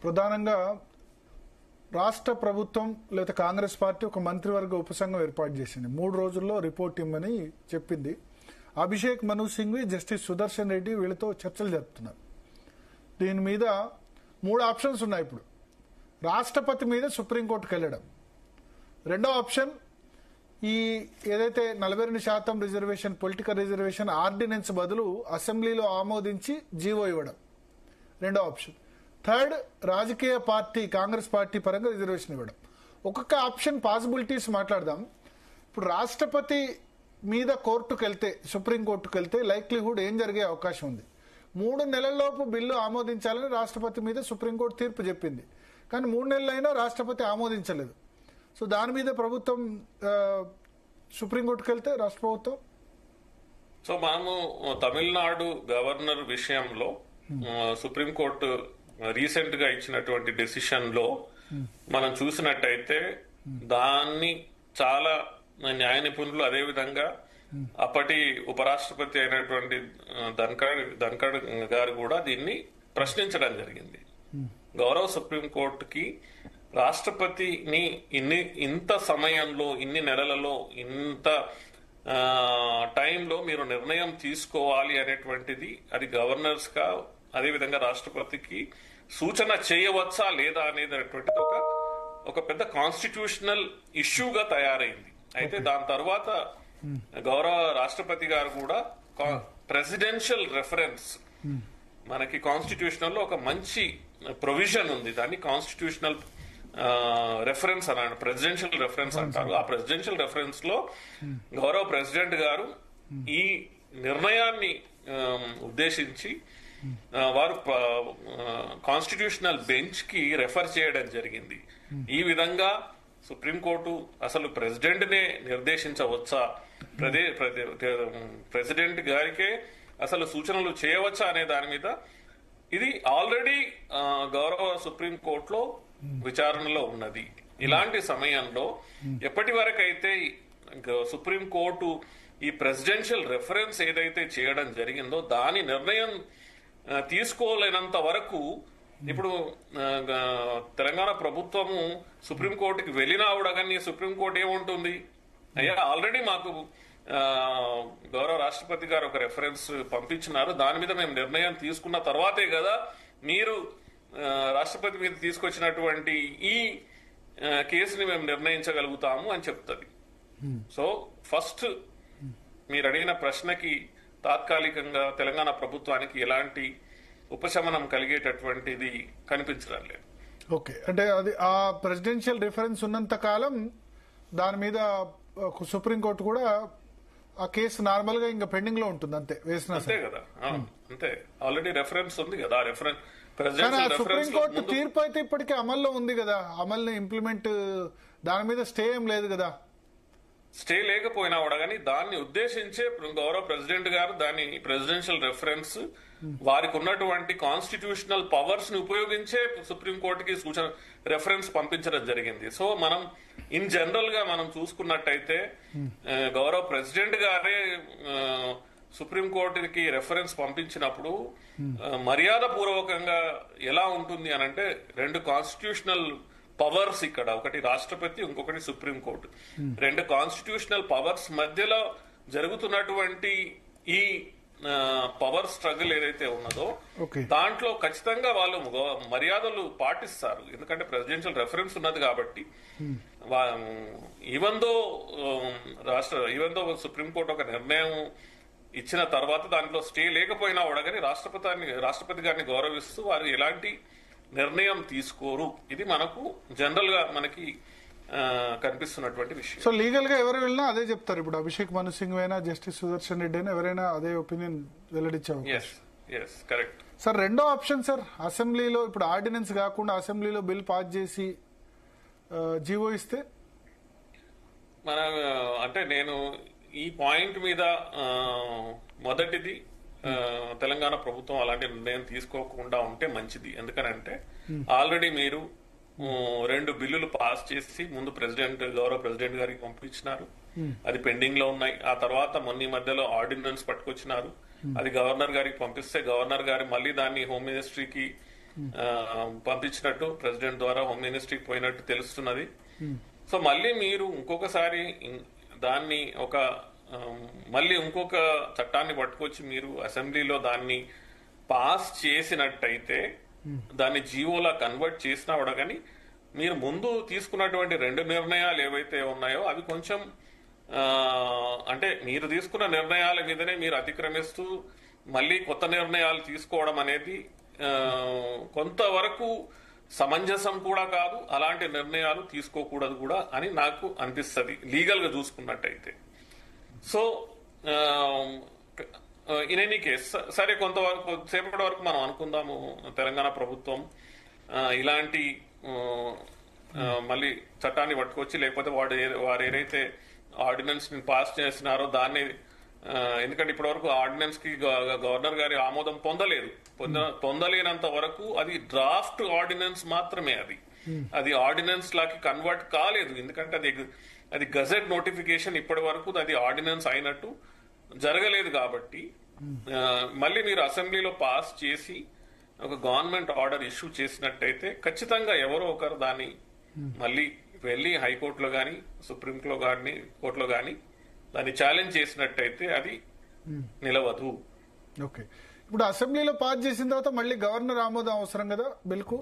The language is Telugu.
ప్రధానంగా రాష్ట్ర ప్రభుత్వం లేదా కాంగ్రెస్ పార్టీ ఒక మంత్రివర్గ ఉపసంఘం ఏర్పాటు చేసింది. 3 రోజుల్లో రిపోర్ట్ ఇమ్మని చెప్పింది. అభిషేక్ మను సింఘ్వి, జస్టిస్ సుదర్శన్ రెడ్డి వీళ్ళతో చర్చలు జరుపుతున్నారు. దీని మీద 3 ఆప్షన్స్ ఉన్నాయి. ఇప్పుడు రాష్ట్రపతి మీద సుప్రీంకోర్టుకు వెళ్ళడం, రెండో ఆప్షన్ ఈ ఏదైతే 42% రిజర్వేషన్, పొలిటికల్ రిజర్వేషన్ ఆర్డినెన్స్ బదులు అసెంబ్లీలో ఆమోదించి జీవో ఇవ్వడం రెండో ఆప్షన్, థర్డ్ రాజకీయ పార్టీ కాంగ్రెస్ పార్టీ పరంగా రిజర్వేషన్ ఇవ్వడం. ఒక్కొక్క ఆప్షన్ పాసిబిలిటీస్ మాట్లాడదాం. ఇప్పుడు రాష్ట్రపతి మీద కోర్టుకు వెళ్తే, సుప్రీంకోర్టుకు వెళ్తే లైక్లీహుడ్ ఏం జరిగే అవకాశం ఉంది? 3 నెలల్లోపు బిల్లు ఆమోదించాలని రాష్ట్రపతి మీద సుప్రీంకోర్టు తీర్పు చెప్పింది. కానీ 3 నెలలైనా రాష్ట్రపతి ఆమోదించలేదు. సో దాని మీద ప్రభుత్వం సుప్రీంకోర్టుకు వెళ్తే రాష్ట్ర ప్రభుత్వం. సో మనము తమిళనాడు గవర్నర్ విషయంలో సుప్రీంకోర్టు రీసెంట్ గా ఇచ్చినటువంటి డెసిషన్ లో మనం చూసినట్టయితే దాన్ని చాలా న్యాయ నిపుణులు, అదేవిధంగా అప్పటి ఉపరాష్ట్రపతి అయినటువంటి ధన్ఖడ్ గారు కూడా దీన్ని ప్రశ్నించడం జరిగింది. గౌరవ సుప్రీంకోర్టుకి రాష్ట్రపతిని ఇంత సమయంలో, ఇన్ని నెలలలో, ఇంత టైంలో మీరు నిర్ణయం తీసుకోవాలి అనేటువంటిది అది గవర్నర్స్ గా, అదేవిధంగా రాష్ట్రపతికి సూచన చేయవచ్చా లేదా అనేటువంటిది ఒక పెద్ద కాన్స్టిట్యూషనల్ ఇష్యూగా తయారైంది. అయితే దాని తర్వాత గౌరవ రాష్ట్రపతి గారు కూడా ప్రెసిడెన్షియల్ రెఫరెన్స్, మనకి కాన్స్టిట్యూషనల్ లో ఒక మంచి ప్రొవిజన్ ఉంది, దాన్ని కాన్స్టిట్యూషనల్ రెఫరెన్స్ అన్నాడు, ప్రెసిడెన్షియల్ రెఫరెన్స్ అంటారు. ఆ ప్రెసిడెన్షియల్ రెఫరెన్స్ లో గౌరవ ప్రెసిడెంట్ గారు ఈ నిర్ణయాన్ని ఉద్దేశించి వారు కాన్స్టిట్యూషనల్ బెంచ్ కి రెఫర్ చేయడం జరిగింది. ఈ విధంగా సుప్రీంకోర్టు అసలు ప్రెసిడెంట్ నే నిర్దేశించవచ్చా, ప్రెసిడెంట్ గారికే అసలు సూచనలు చేయవచ్చా అనే దాని మీద ఇది ఆల్రెడీ గౌరవ సుప్రీంకోర్టులో విచారణలో ఉన్నది. ఇలాంటి సమయంలో ఎప్పటి వరకైతే సుప్రీంకోర్టు ఈ ప్రెసిడెన్షియల్ రెఫరెన్స్ ఏదైతే చేయడం జరిగిందో దాని నిర్ణయం తీసుకోలేనంత వరకు ఇప్పుడు తెలంగాణ ప్రభుత్వము సుప్రీంకోర్టుకి వెళ్ళినా కూడా కానీ సుప్రీంకోర్టు ఏముంటుంది, అయ్యా ఆల్రెడీ మాకు గౌరవ రాష్ట్రపతి గారు ఒక రెఫరెన్స్ పంపించినారు, దాని మీద మేము నిర్ణయం తీసుకున్న తర్వాతే కదా మీరు రాష్ట్రపతి మీద తీసుకొచ్చినటువంటి ఈ కేసుని మేము నిర్ణయించగలుగుతాము అని చెప్తుంది. సో ఫస్ట్ మీరు అడిగిన ప్రశ్నకి తాత్కాలికంగా తెలంగాణ ప్రభుత్వానికి ఎలాంటి ఉపశమనం కలిగేటటువంటిది కనిపించడం లేదు. ఓకే, అంటే అది ఆ ప్రెసిడెన్షియల్ రిఫరెన్స్ ఉన్నంత కాలం దాని మీద సుప్రీంకోర్టు కూడా ఆ కేసు నార్మల్ గా ఇంకా పెండింగ్ లో ఉంటుంది, అంతే వేసిన అంతే కదా, అంతే ఆల్రెడీ రెఫరెన్స్ ఉంది కదా. సుప్రీంకోర్టు తీర్పు అయితే ఇప్పటికే అమల్లో ఉంది కదా, అమల్ని ఇంప్లిమెంట్ దాని మీద స్టే ఏం లేదు కదా. స్టే లేకపోయినా కూడా కానీ దాన్ని ఉద్దేశించే గౌరవ ప్రెసిడెంట్ గారు దాని ప్రెసిడెన్షియల్ రెఫరెన్స్ వారికి ఉన్నటువంటి కాన్స్టిట్యూషనల్ పవర్స్ ని ఉపయోగించే సుప్రీంకోర్టుకి సూచన రెఫరెన్స్ పంపించడం జరిగింది. సో మనం ఇన్ జనరల్ గా మనం చూసుకున్నట్టయితే గౌరవ ప్రెసిడెంట్ గారే సుప్రీంకోర్టుకి రెఫరెన్స్ పంపించినప్పుడు మర్యాద పూర్వకంగా ఎలా ఉంటుంది అని అంటే 2 కాన్స్టిట్యూషనల్ పవర్స్ ఇక్కడ, ఒకటి రాష్ట్రపతి, ఇంకొకటి సుప్రీంకోర్టు, 2 కాన్స్టిట్యూషనల్ పవర్స్ మధ్యలో జరుగుతున్నటువంటి ఈ పవర్ స్ట్రగుల్ ఏదైతే ఉన్నదో దాంట్లో ఖచ్చితంగా వాళ్ళు మర్యాదలు పాటిస్తారు. ఎందుకంటే ప్రెసిడెన్షియల్ రెఫరెన్స్ ఉన్నది కాబట్టి. ఈవెన్ దో సుప్రీంకోర్టు ఒక నిర్ణయం ఇచ్చిన తర్వాత దాంట్లో స్టే లేకపోయినా కూడా కానీ రాష్ట్రపతి గారిని గౌరవిస్తూ వారు ఎలాంటి నిర్ణయం తీసుకోరు. ఇది మనకు జనరల్ గా మనకి కనిపిస్తున్నటువంటి విషయం. సో లీగల్ గా ఎవరు వెళ్ళినా అదే చెప్తారు. ఇప్పుడు అభిషేక్ మను సింఘ్ అయినా, జస్టిస్ సుదర్శన్ రెడ్డి అయినా ఎవరైనా అదే ఒపీనియన్ వెల్లడించారు. Correct sir. రెండో ఆప్షన్ సార్, అసెంబ్లీలో ఇప్పుడు ఆర్డినెన్స్ కాకుండా అసెంబ్లీలో బిల్ పాస్ చేసి జీవో ఇస్తే మన అంటే నేను ఈ పాయింట్ మీద మొదటిది తెలంగాణ ప్రభుత్వం అలాంటి నిర్ణయం తీసుకోకుండా ఉంటే మంచిది. ఎందుకనంటే ఆల్రెడీ మీరు 2 బిల్లులు పాస్ చేసి ముందు గౌరవ ప్రెసిడెంట్ గారికి పంపించినారు, అది పెండింగ్ లో ఉన్నాయి. ఆ తర్వాత మొన్న మధ్యలో ఆర్డినెన్స్ పట్టుకొచ్చినారు, అది గవర్నర్ గారికి పంపిస్తే గవర్నర్ గారు మళ్ళీ దాన్ని హోమ్ మినిస్ట్రీకి పంపించినట్టు ప్రెసిడెంట్ ద్వారా హోమ్ మినిస్ట్రీకి పోయినట్టు తెలుస్తున్నది. సో మళ్ళీ మీరు ఇంకొకసారి దాన్ని మళ్ళీ ఇంకొక చట్టాన్ని పట్టుకొచ్చి మీరు అసెంబ్లీలో దాన్ని పాస్ చేసినట్టయితే దాన్ని జీవోలా కన్వర్ట్ చేసినా కూడా కానీ మీరు ముందు తీసుకున్నటువంటి 2 నిర్ణయాలు ఏవైతే ఉన్నాయో అవి కొంచెం అంటే మీరు తీసుకున్న నిర్ణయాల మీదనే మీరు అతిక్రమిస్తూ మళ్ళీ కొత్త నిర్ణయాలు తీసుకోవడం అనేది కొంతవరకు సమంజసం కూడా కాదు. అలాంటి నిర్ణయాలు తీసుకోకూడదు కూడా అని నాకు అనిపిస్తుంది లీగల్ గా చూసుకున్నట్టయితే. సో ఇన్ ఎనీ కేస్ సరే, కొంతవరకు సేపటి వరకు మనం అనుకుందాము తెలంగాణ ప్రభుత్వం ఇలాంటి మళ్ళీ చట్టాన్ని పట్టుకొచ్చి లేకపోతే వారు ఏదైతే ఆర్డినెన్స్ ని పాస్ చేసినారో దాన్ని, ఎందుకంటే ఇప్పటి వరకు ఆర్డినెన్స్ కి గవర్నర్ గారి ఆమోదం పొందలేనంత వరకు అది డ్రాఫ్ట్ ఆర్డినెన్స్ మాత్రమే. అది ఆర్డినెన్స్ లాకి కన్వర్ట్ కాలేదు. ఎందుకంటే అది గజెట్ నోటిఫికేషన్ ఇప్పటి వరకు అది ఆర్డినెన్స్ అయినట్టు జరగలేదు. కాబట్టి మళ్ళీ మీరు అసెంబ్లీలో పాస్ చేసి ఒక గవర్నమెంట్ ఆర్డర్ ఇష్యూ చేసినట్టయితే ఖచ్చితంగా ఎవరో ఒకరు దాన్ని మళ్ళీ వెళ్ళి హైకోర్టులో గాని సుప్రీంలో గాని కోర్టులో గాని దాన్ని ఛాలెంజ్ చేసినట్టయితే అది నిలవదు. ఓకే, ఇప్పుడు అసెంబ్లీలో పాస్ చేసిన తర్వాత మళ్ళీ గవర్నర్ ఆమోదం అవసరం కదా బిల్కు?